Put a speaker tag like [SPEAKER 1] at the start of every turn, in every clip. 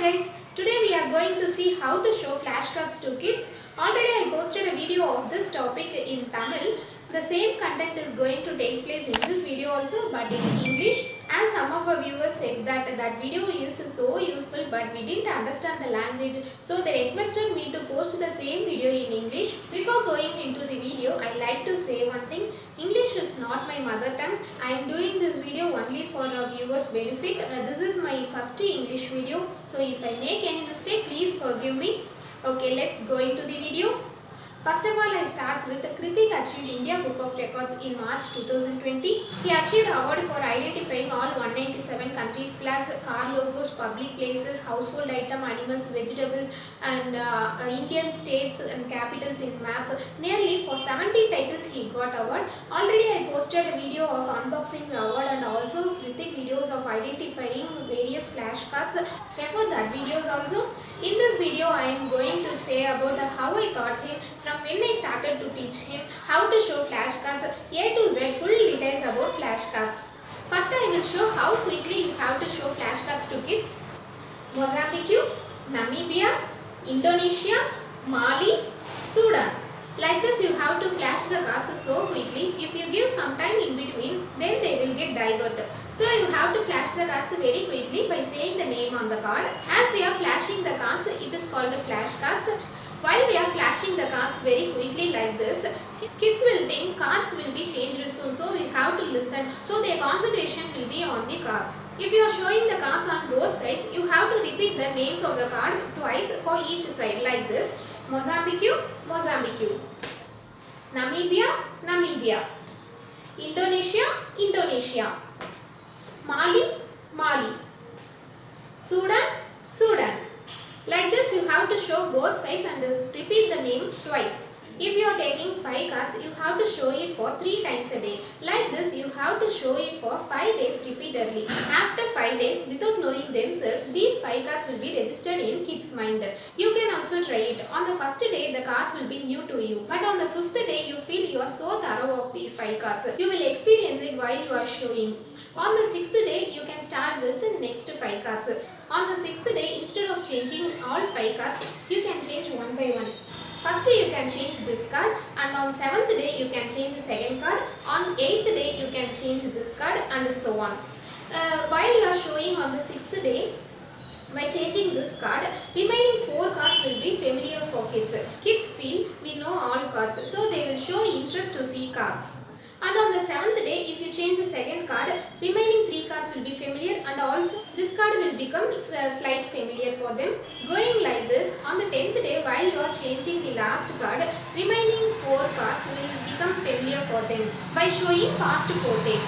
[SPEAKER 1] guys, today we are going to see how to show flashcards to kids. Already I posted a video of this topic in Tamil. The same content is going to take place in this video also but in English. As some of our viewers said that video is so useful but we didn't understand the language, so they requested me to post the same video in English. Before going into the video, I like to say one thing. English is not my mother tongue. I am doing this video only for our viewers' benefit. This is my first English video, so if I make any mistake, please forgive me. Okay, let's go into the video. First of all, I start with Kritik achieved India Book of Records in March 2020. He achieved award for identifying all 197 countries' flags, car logos, public places, household item, animals, vegetables and Indian states and capitals in map. Nearly for 17 titles he got award. Already I posted a video of unboxing the award and also Kritik videos of identifying various flashcards. Refer that videos also. In this video, I am going to say about how I taught him from when I started to teach him how to show flashcards, A to Z full details about flashcards. First, I will show how quickly you have to show flashcards to kids. Mozambique, Namibia, Indonesia, Mali, Sudan. Like this, you have to flash the cards so quickly. If you give some time in between, then they will get diverted. So you have to flash the cards very quickly by saying the name on the card. As we are flashing the cards, it is called flashcards. While we are flashing the cards very quickly like this, kids will think cards will be changed soon. So we have to listen. So their concentration will be on the cards. If you are showing the cards on both sides, you have to repeat the names of the card twice for each side like this. Mozambique, Mozambique. Namibia, Namibia. Indonesia, Indonesia. Mali, Mali. Sudan, Sudan. Like this you have to show both sides and repeat the name twice. If you are taking 5 cards, you have to show it for 3 times a day. Like this you have to show it for 5 days repeatedly. After 5 days, without knowing themselves, these 5 cards will be registered in kids' mind. You can also try it. On the first day, the cards will be new to you. But on the 5th day, you feel you are so thorough of these 5 cards. You will experience it while you are showing. On the 6th day, you can start with the next 5 cards. On the 6th day, instead of changing all 5 cards, you can change one by one. First you can change this card and on 7th day you can change the second card. On 8th day you can change this card and so on. While you are showing on the 6th day, by changing this card, remaining 4 cards will be familiar for kids. Kids feel we know all cards, so they will show interest to see cards. And on the 7th day, if you change the second card, remaining 3 cards will be familiar and also this card will become slight familiar for them. Going like this, on the 10th day while you are changing the last card, remaining 4 cards will become familiar for them by showing past 4 days.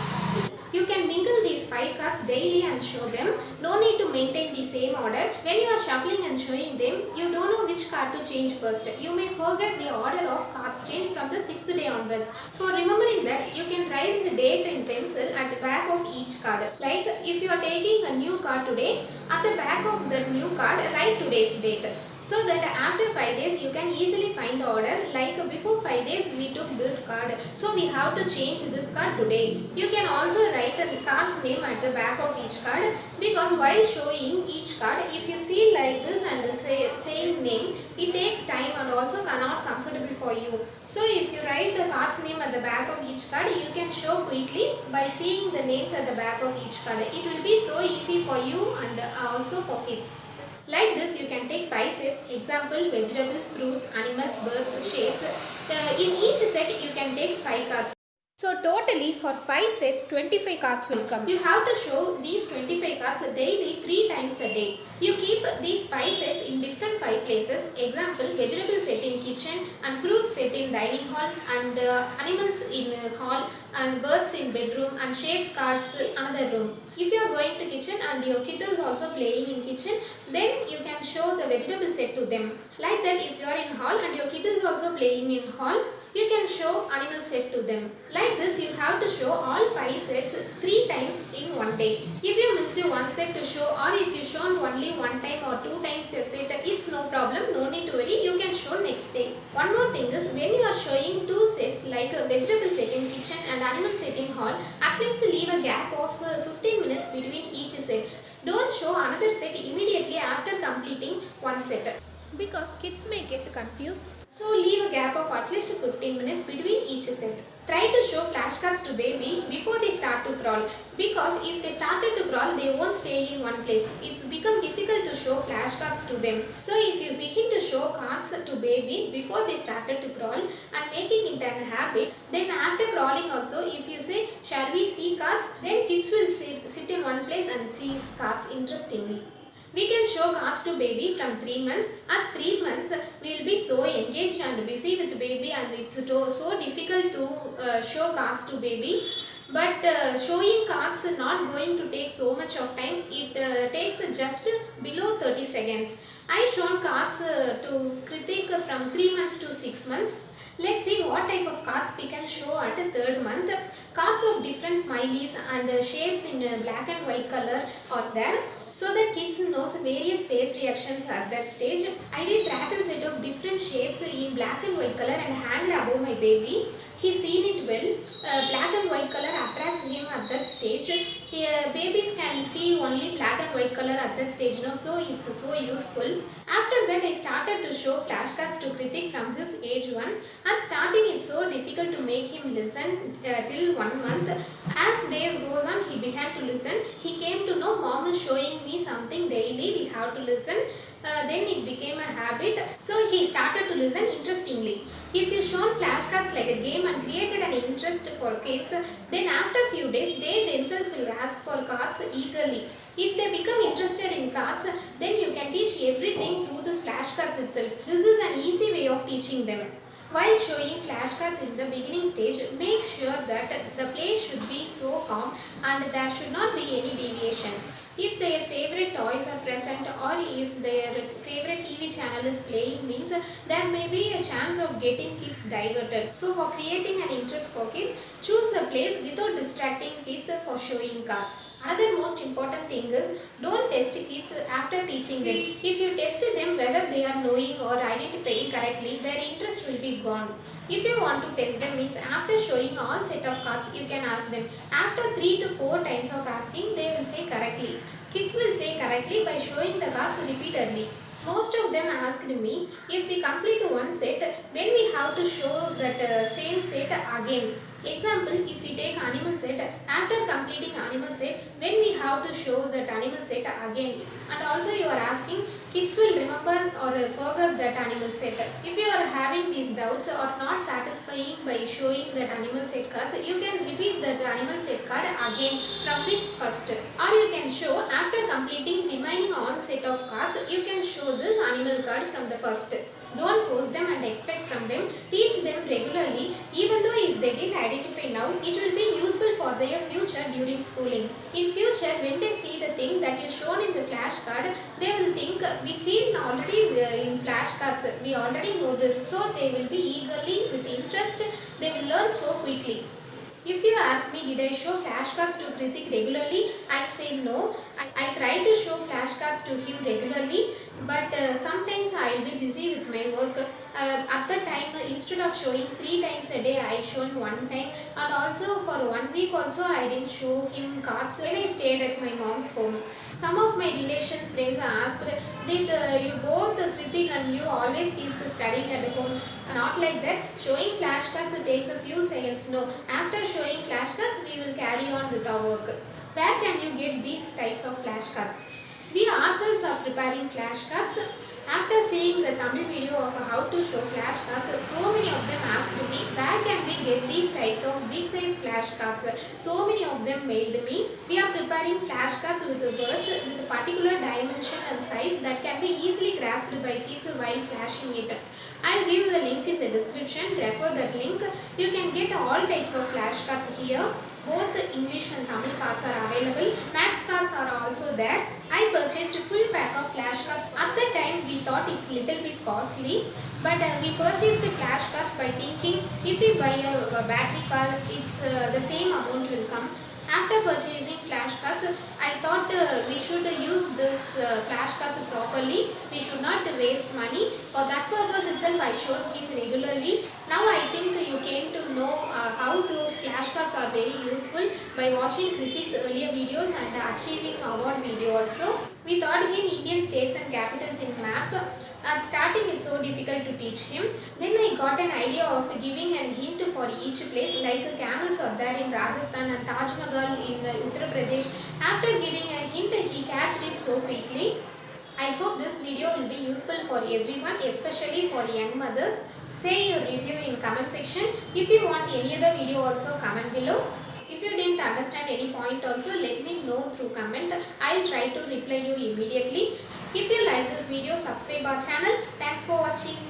[SPEAKER 1] You can mingle these 5 cards daily and show them. No need to maintain the same order. When you are shuffling and showing them, you don't know which card to change first. You may forget the order of cards change from the 6th day onwards. For remembering that, you can write the date in pencil at the back of each card. Like if you are taking a new card today, at the back of the new card, write today's date. So that after 5 days you can easily find the order. Like before 5 days we took this card, so we have to change this card today. You can also write the card's name at the back of each card, because while showing each card, if you see like this and saying name, it takes time and also cannot comfortable for you. So if you write the card's name at the back of each card, you can show quickly by seeing the names at the back of each card. It will be so easy for you and also for kids. Like this you can take 5 sets, example vegetables, fruits, animals, birds, shapes. In each set you can take 5 cards. So totally for 5 sets 25 cards will come. You have to show these 25 cards daily 3 times a day. You keep these 5 sets in different 5 places. Example vegetable set in kitchen and fruit set in dining hall and animals in hall and birds in bedroom and shapes cards another room. If you are going to kitchen and your kid is also playing in kitchen, then you can show the vegetable set to them. Like that if you are in hall and your kid is also playing in hall, you can show animal set to them. Like this you have to show all 5 sets 3 times in one day. If you missed one set to show or if you shown only one time or 2 times a set, it's no problem, no need to worry, you can show next day. One more thing is when you are showing 2 sets like a vegetable set in kitchen and animal set in hall, at least leave a gap of 15 minutes between each set. Don't show another set immediately after completing set because kids may get confused. So leave a gap of at least 15 minutes between each set. Try to show flashcards to baby before they start to crawl because if they started to crawl they won't stay in one place. It's become difficult to show flashcards to them. So if you begin to show cards to baby before they started to crawl and making it an habit, then after crawling also if you say shall we see cards, then kids will sit in one place and see cards interestingly. We can show cards to baby from 3 months. At 3 months, we will be so engaged and busy with baby and it's so difficult to show cards to baby. But showing cards is not going to take so much of time. It takes just below 30 seconds. I shown cards to Kritik from 3 months to 6 months. Let's see what type of cards we can show at the 3rd month. Cards of different smileys and shapes in black and white color are there so that kids knows various face reactions at that stage. I did rattle set of different shapes in black and white color and hanged above my baby. He seen it well. Black and white color attracts him at that stage. Babies can see only black and white color at that stage, so it's so useful. After that, I started to show flashcards to Kritik from his age 1. And starting, it's so difficult to make him listen till 1 month. As days goes on, he began to listen. He came to know mom is showing me something daily. We have to listen. Then it became a habit. So he started to listen interestingly. If you shown flashcards like a game and created an interest for kids, then after few days they themselves will ask for cards eagerly. If they become interested in cards, then you can teach everything through this flashcards itself. This is an easy way of teaching them. While showing flashcards in the beginning stage, make sure that the play should be so calm and there should not be any deviation. If their favorite toys are present or if their favorite TV channel is playing means there may be a chance of getting kids diverted. So for creating an interest for kids, choose a place without distracting kids for showing cards. Another most important thing is don't test kids after teaching them. If you test them whether they are knowing or identifying correctly, their interest will be gone. If you want to test them means after showing all set of cards you can ask them. After 3 to 4 times of asking they will say correctly. Kids will say correctly by showing the cards repeatedly. Most of them asked me if we complete one set when we have to show that same set again. Example, if we take animal set, after completing animal set, when we have to show that animal set again. And also you are asking, kids will remember or forget that animal set. If you are having these doubts or not satisfying by showing that animal set cards, you can repeat that animal set card again from this first. Or you can show after completing remaining all set of cards, you can show this animal card from the first. Don't force them and expect from them. Teach them regularly. Even though if they didn't identify now, it will be useful for their future during schooling. In future, when they see the thing that is shown in the flashcard, they will think we seen already in flashcards. We already know this. So they will be eagerly with interest. They will learn so quickly. If you ask me, did I show flashcards to Kritik regularly? I say no. I try to show flashcards to him regularly, but sometimes I will be busy with my work. At the time, instead of showing 3 times a day, I shown 1 time. And also for 1 week also, I didn't show him cards when I stayed at my mom's home. Some of my relations, friends asked, did you both, Kritik and you, always keeps studying at home? Not like that. Showing flashcards takes a few seconds. No. After showing flashcards, we will carry on with our work. Where can you get these types of flashcards? We ourselves are preparing flashcards. After seeing the Tamil video of how to show flashcards, so many of them asked me, where can we get these types of big size flashcards? So many of them mailed me. We are preparing flashcards with the words with a particular dimension and size that can be easily grasped by kids while flashing it. I will give you the link in the description. Refer that link. You can get all types of flashcards here. Both English and Tamil cards are available. Max cards are also there. I purchased a full pack of flashcards. At the time we thought it's little bit costly, but we purchased the flashcards by thinking if we buy a battery card, it's the same amount will come. After purchasing flashcards, I thought we should use this flashcards properly. We should not waste money. For that purpose itself, I showed him regularly. Now I think you came to know how those flashcards are very useful by watching Kritik's earlier videos and achieving award video also. We taught him Indian states and capitals in map. At starting it's so difficult to teach him. Then I got an idea of giving a hint for each place, like camels are there in Rajasthan and Taj Mahal in Uttar Pradesh. After giving a hint, he catched it so quickly. I hope this video will be useful for everyone, especially for young mothers. Say your review in comment section. If you want any other video also comment below. If you didn't understand any point also, let me know through comment. I'll try to reply you immediately. If you like this video, subscribe our channel. Thanks for watching.